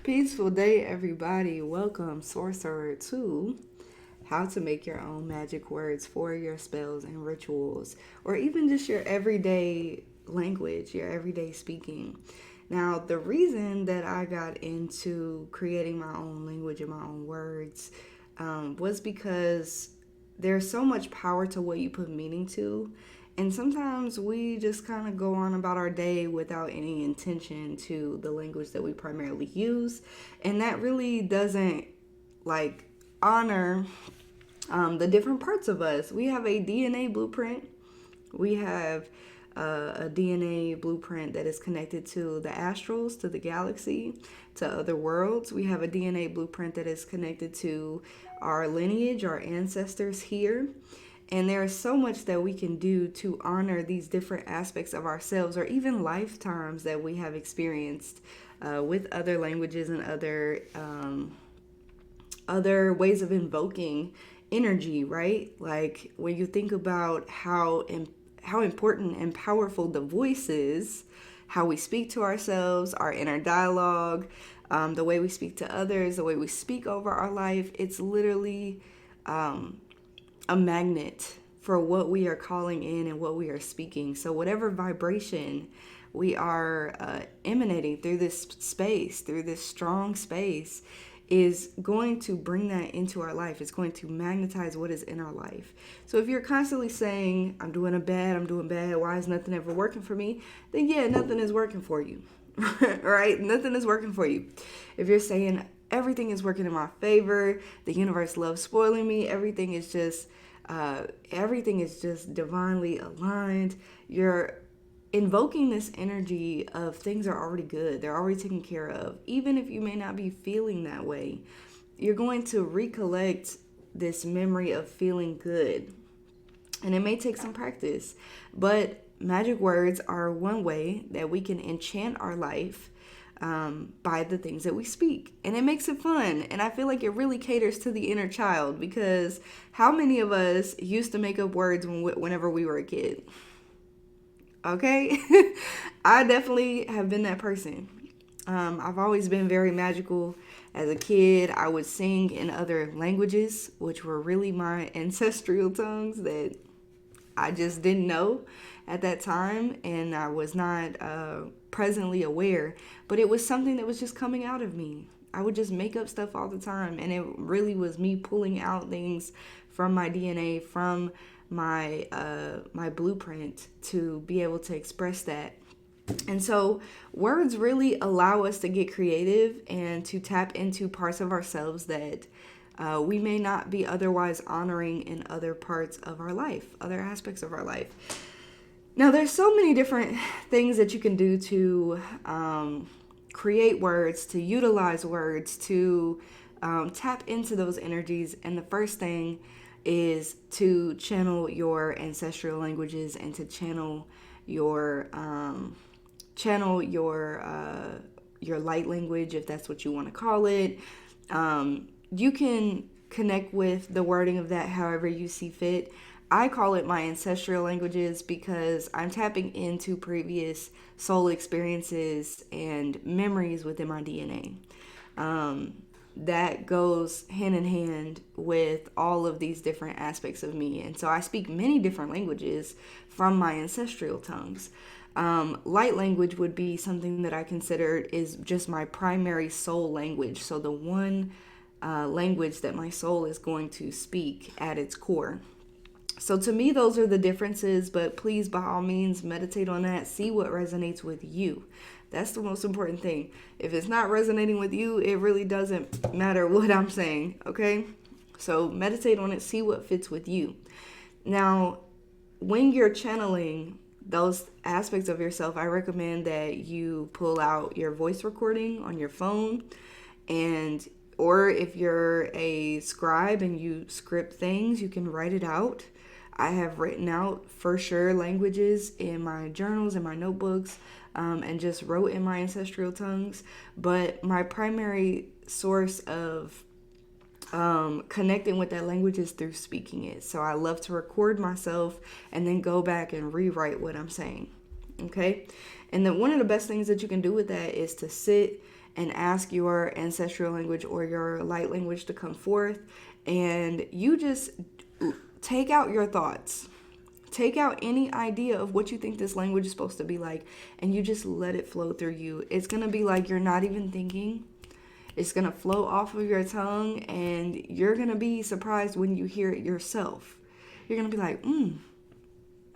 Peaceful day, everybody. Welcome, sorcerer, to how to make your own magic words for your spells and rituals, or even just your everyday language, your everyday speaking. Now, the reason that I got into creating my own language and my own words was because there's so much power to what you put meaning to. And sometimes we just kind of go on about our day without any intention to the language that we primarily use. And that really doesn't like honor the different parts of us. We have a DNA blueprint. We have a DNA blueprint that is connected to the astrals, to the galaxy, to other worlds. We have a DNA blueprint that is connected to our lineage, our ancestors here. And there is so much that we can do to honor these different aspects of ourselves, or even lifetimes that we have experienced with other languages and other ways of invoking energy, right? Like when you think about how important and powerful the voice is, how we speak to ourselves, our inner dialogue, the way we speak to others, the way we speak over our life, it's literally a magnet for what we are calling in and what we are speaking. So whatever vibration we are emanating through this space, through this strong space, is going to bring that into our life. It's going to magnetize what is in our life. So if you're constantly saying, I'm doing bad, why is nothing ever working for me? Then yeah, nothing is working for you, right? Nothing is working for you. If you're saying, everything is working in my favor, the universe loves spoiling me, everything is just divinely aligned, you're invoking this energy of things are already good, they're already taken care of. Even if you may not be feeling that way, you're going to recollect this memory of feeling good. And it may take some practice, but magic words are one way that we can enchant our life by the things that we speak. And it makes it fun. And I feel like it really caters to the inner child, because how many of us used to make up words whenever we were a kid? Okay? I definitely have been that person. I've always been very magical. As a kid, I would sing in other languages, which were really my ancestral tongues that I just didn't know at that time, and I was not presently aware, but it was something that was just coming out of me. I would just make up stuff all the time, and it really was me pulling out things from my DNA, from my blueprint, to be able to express that. And so words really allow us to get creative and to tap into parts of ourselves that we may not be otherwise honoring in other parts of our life, other aspects of our life. Now, there's so many different things that you can do to create words, to utilize words, to tap into those energies. And the first thing is to channel your ancestral languages and to channel your light language, if that's what you want to call it. You can connect with the wording of that however you see fit. I call it my ancestral languages because I'm tapping into previous soul experiences and memories within my DNA. That goes hand in hand with all of these different aspects of me. And so I speak many different languages from my ancestral tongues. Light language would be something that I consider is just my primary soul language. So the one language that my soul is going to speak at its core. So to me, those are the differences, but please, by all means, meditate on that. See what resonates with you. That's the most important thing. If it's not resonating with you, it really doesn't matter what I'm saying, okay? So meditate on it, see what fits with you. Now, when you're channeling those aspects of yourself, I recommend that you pull out your voice recording on your phone, or if you're a scribe and you script things, you can write it out. I have written out, for sure, languages in my journals and my notebooks, and just wrote in my ancestral tongues. But my primary source of connecting with that language is through speaking it. So I love to record myself and then go back and rewrite what I'm saying. Okay? And then one of the best things that you can do with that is to sit and ask your ancestral language or your light language to come forth. And you just take out your thoughts. Take out any idea of what you think this language is supposed to be like, and you just let it flow through you. It's going to be like you're not even thinking. It's going to flow off of your tongue, and you're going to be surprised when you hear it yourself. You're going to be like,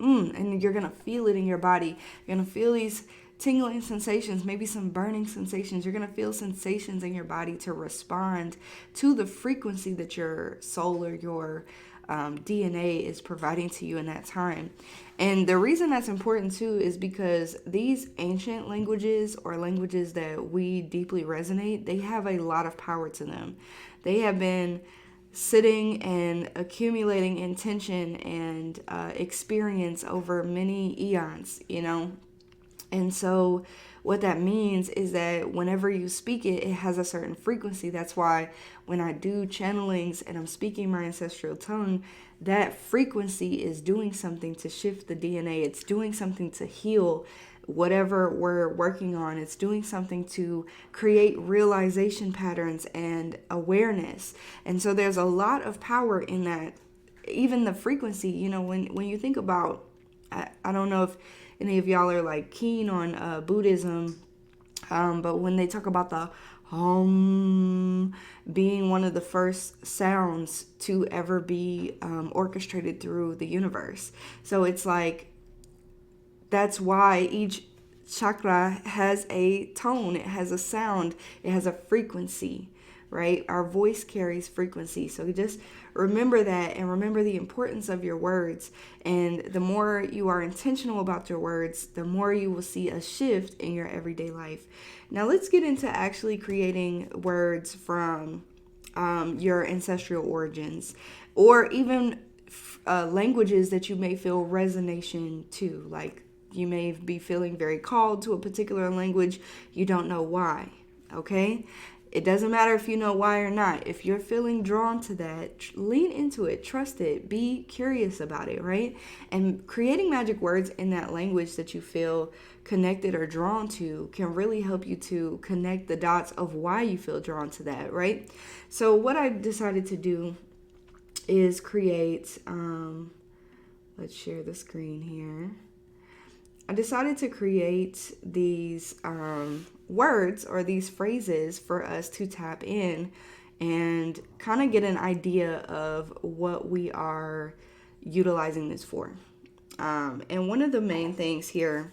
and you're going to feel it in your body. You're going to feel these tingling sensations, maybe some burning sensations. You're going to feel sensations in your body to respond to the frequency that your soul or your DNA is providing to you in that time. And the reason that's important too is because these ancient languages, or languages that we deeply resonate, they have a lot of power to them. They have been sitting and accumulating intention and experience over many eons, And so what that means is that whenever you speak it, it has a certain frequency. That's why when I do channelings and I'm speaking my ancestral tongue, that frequency is doing something to shift the DNA. It's doing something to heal whatever we're working on. It's doing something to create realization patterns and awareness. And so there's a lot of power in that. Even the frequency, when you think about, I don't know if any of y'all are like keen on Buddhism, but when they talk about the hum being one of the first sounds to ever be orchestrated through the universe. So it's like, that's why each chakra has a tone, it has a sound, it has a frequency, right? Our voice carries frequency. So just remember that, and remember the importance of your words. And the more you are intentional about your words, the more you will see a shift in your everyday life. Now let's get into actually creating words from your ancestral origins, or even languages that you may feel resonation to. Like, you may be feeling very called to a particular language. You don't know why, okay? It doesn't matter if you know why or not. If you're feeling drawn to that, lean into it, trust it, be curious about it, right? And creating magic words in that language that you feel connected or drawn to can really help you to connect the dots of why you feel drawn to that, right? So what I decided to do is create, let's share the screen here. I decided to create these words, or these phrases, for us to tap in and kind of get an idea of what we are utilizing this for. And one of the main things here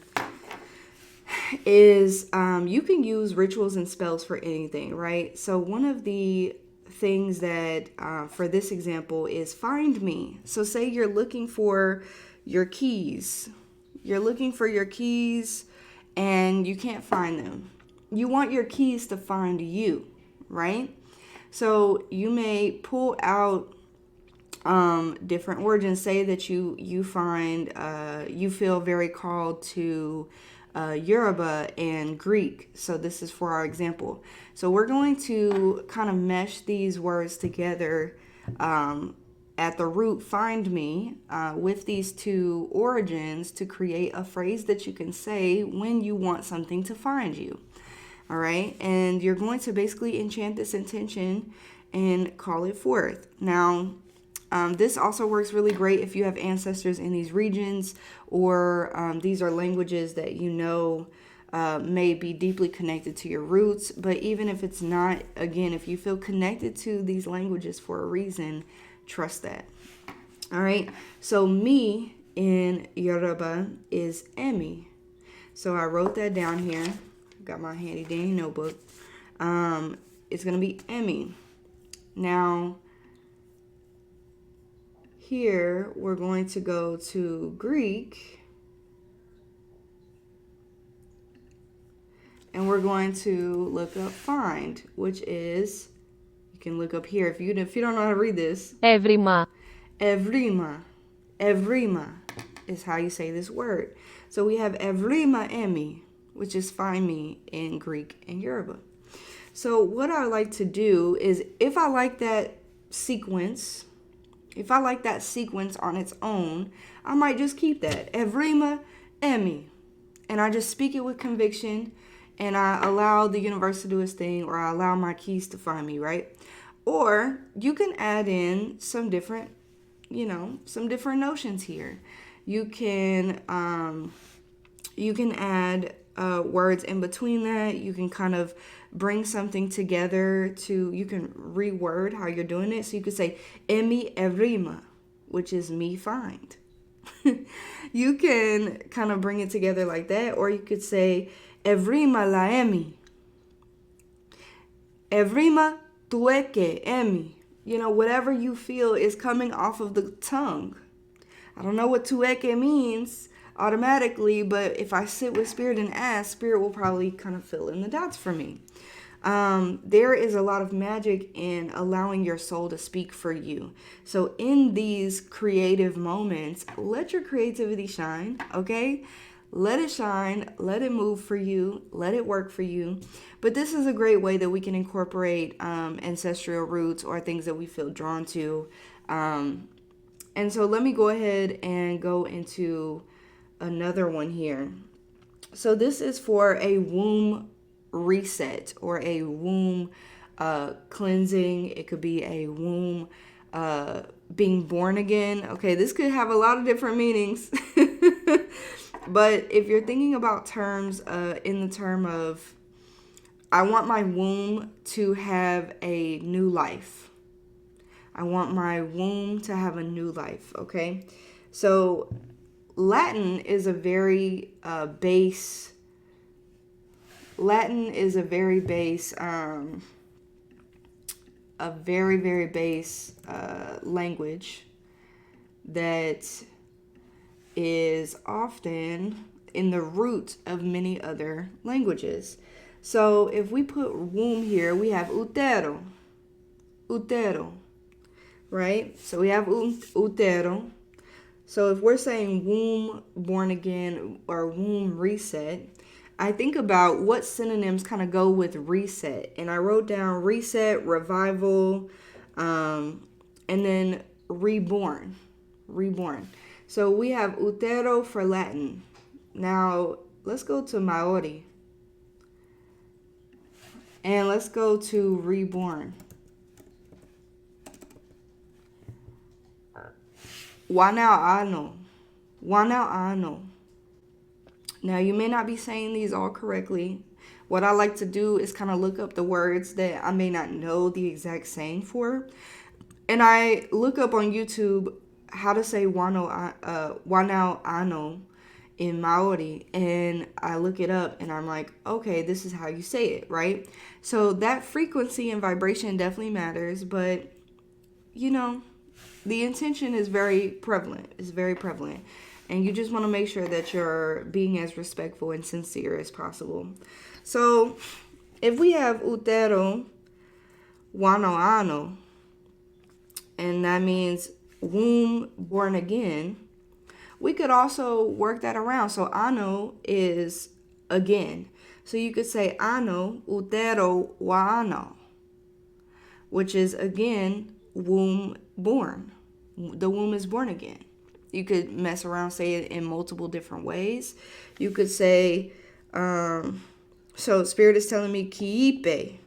is you can use rituals and spells for anything, right? So one of the things that for this example is find me. So say you're looking for your keys. You're looking for your keys and you can't find them. You want your keys to find you, right? So you may pull out different origins. Say that you find you feel very called to Yoruba and Greek. So this is for our example. So we're going to kind of mesh these words together at the root, find me, with these two origins to create a phrase that you can say when you want something to find you. All right. And you're going to basically enchant this intention and call it forth. Now, this also works really great if you have ancestors in these regions, or these are languages that may be deeply connected to your roots. But even if it's not, again, if you feel connected to these languages for a reason, trust that. All right. So me in Yoruba is Emi. So I wrote that down here. Got my handy dandy notebook. It's going to be Emi. Now, here we're going to go to Greek. And we're going to look up find, which is, you can look up here if you don't know how to read this. Evrima. Evrima. Evrima is how you say this word. So we have Evrima Emi, which is find me in Greek and Yoruba. So what I like to do is, if I like that sequence on its own, I might just keep that. Evrima Emi. And I just speak it with conviction. and I allow the universe to do its thing, or I allow my keys to find me, right? Or you can add in some different, some different notions here. You can add words in between that. You can kind of bring something together you can reword how you're doing it. So you could say, Emi evrima, which is me find. You can kind of bring it together like that. Or you could say, Evrima la emi. Evrima tueke emi. Whatever you feel is coming off of the tongue. I don't know what tueke means automatically, but if I sit with Spirit and ask, Spirit will probably kind of fill in the dots for me. There is a lot of magic in allowing your soul to speak for you. So in these creative moments, let your creativity shine, okay? Let it shine, let it move for you, let it work for you. But this is a great way that we can incorporate ancestral roots or things that we feel drawn to. And so let me go ahead and go into another one here. So this is for a womb reset or a womb cleansing. It could be a womb being born again. Okay, this could have a lot of different meanings. But if you're thinking about terms in the term of, I want my womb to have a new life. I want my womb to have a new life, okay? So Latin is a very base language that is often in the root of many other languages. So if we put womb here, we have utero, right? So we have utero. So if we're saying womb born again or womb reset, I think about what synonyms kind of go with reset. And I wrote down reset, revival, and then reborn. So we have utero for Latin. Now let's go to Maori. And let's go to reborn. Wanao ano. Now, you may not be saying these all correctly. What I like to do is kind of look up the words that I may not know the exact saying for. And I look up on YouTube how to say wanao ano in Maori. And I look it up and I'm like, okay, this is how you say it, right? So that frequency and vibration definitely matters. But, the intention is very prevalent. It's very prevalent. And you just want to make sure that you're being as respectful and sincere as possible. So if we have utero, wano ano, and that means womb born again, we could also work that around. So ano is again. So you could say ano, utero, wa ano, which is again, womb born. The womb is born again. You could mess around, say it in multiple different ways. You could say, so Spirit is telling me, kiipe,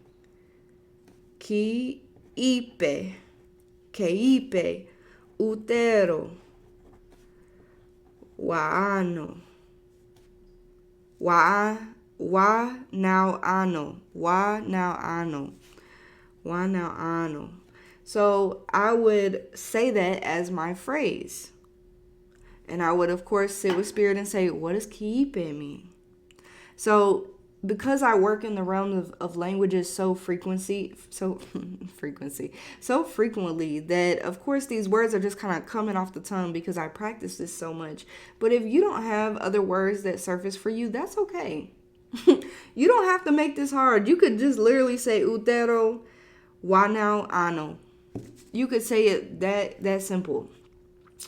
utero, waano, wa now ano. So I would say that as my phrase. And I would, of course, sit with Spirit and say, what does kiipe mean? So because I work in the realm of languages so frequently, that, of course, these words are just kind of coming off the tongue because I practice this so much. But if you don't have other words that surface for you, that's okay. You don't have to make this hard. You could just literally say utero, wanao ano. You could say it that simple.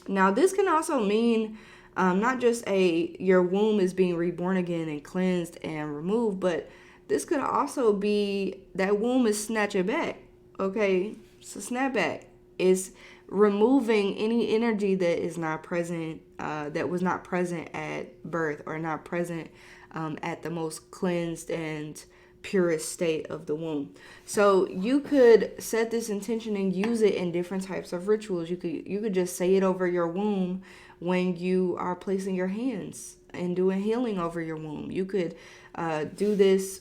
Now, this can also mean not just your womb is being reborn again and cleansed and removed, but this could also be that womb is snatching back. Okay, so snap back is removing any energy that is not present, that was not present at birth or not present at the most cleansed and purest state of the womb. So you could set this intention and use it in different types of rituals. You could just say it over your womb when you are placing your hands and doing healing over your womb. You could do this.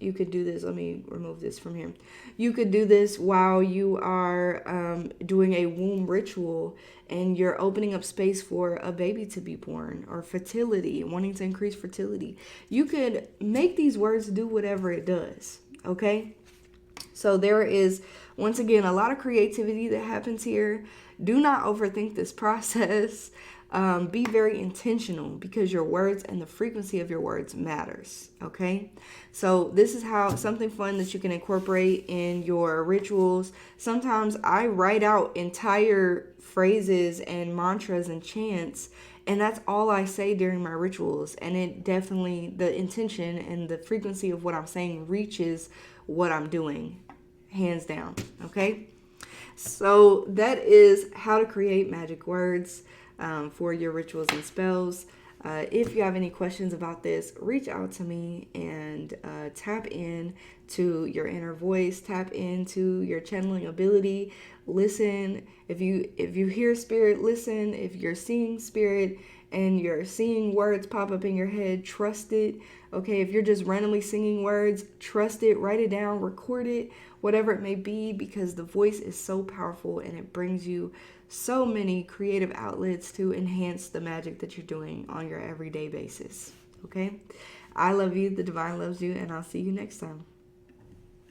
You could do this. Let me remove this from here. You could do this while you are doing a womb ritual and you're opening up space for a baby to be born, or fertility, wanting to increase fertility. You could make these words do whatever it does. Okay? So there is, once again, a lot of creativity that happens here. Do not overthink this process. Be very intentional, because your words and the frequency of your words matters. Okay, so this is how something fun that you can incorporate in your rituals. Sometimes I write out entire phrases and mantras and chants, and that's all I say during my rituals. And it definitely, the intention and the frequency of what I'm saying reaches what I'm doing, hands down. Okay, so that is how to create magic words for your rituals and spells. If you have any questions about this, reach out to me and tap in to your inner voice, tap into your channeling ability. Listen. If you hear spirit, listen. If you're seeing spirit and you're seeing words pop up in your head, trust it. Okay, if you're just randomly singing words, trust it, write it down, record it, whatever it may be, because the voice is so powerful and it brings you so many creative outlets to enhance the magic that you're doing on your everyday basis. Okay, I love you, the divine loves you, and I'll see you next time.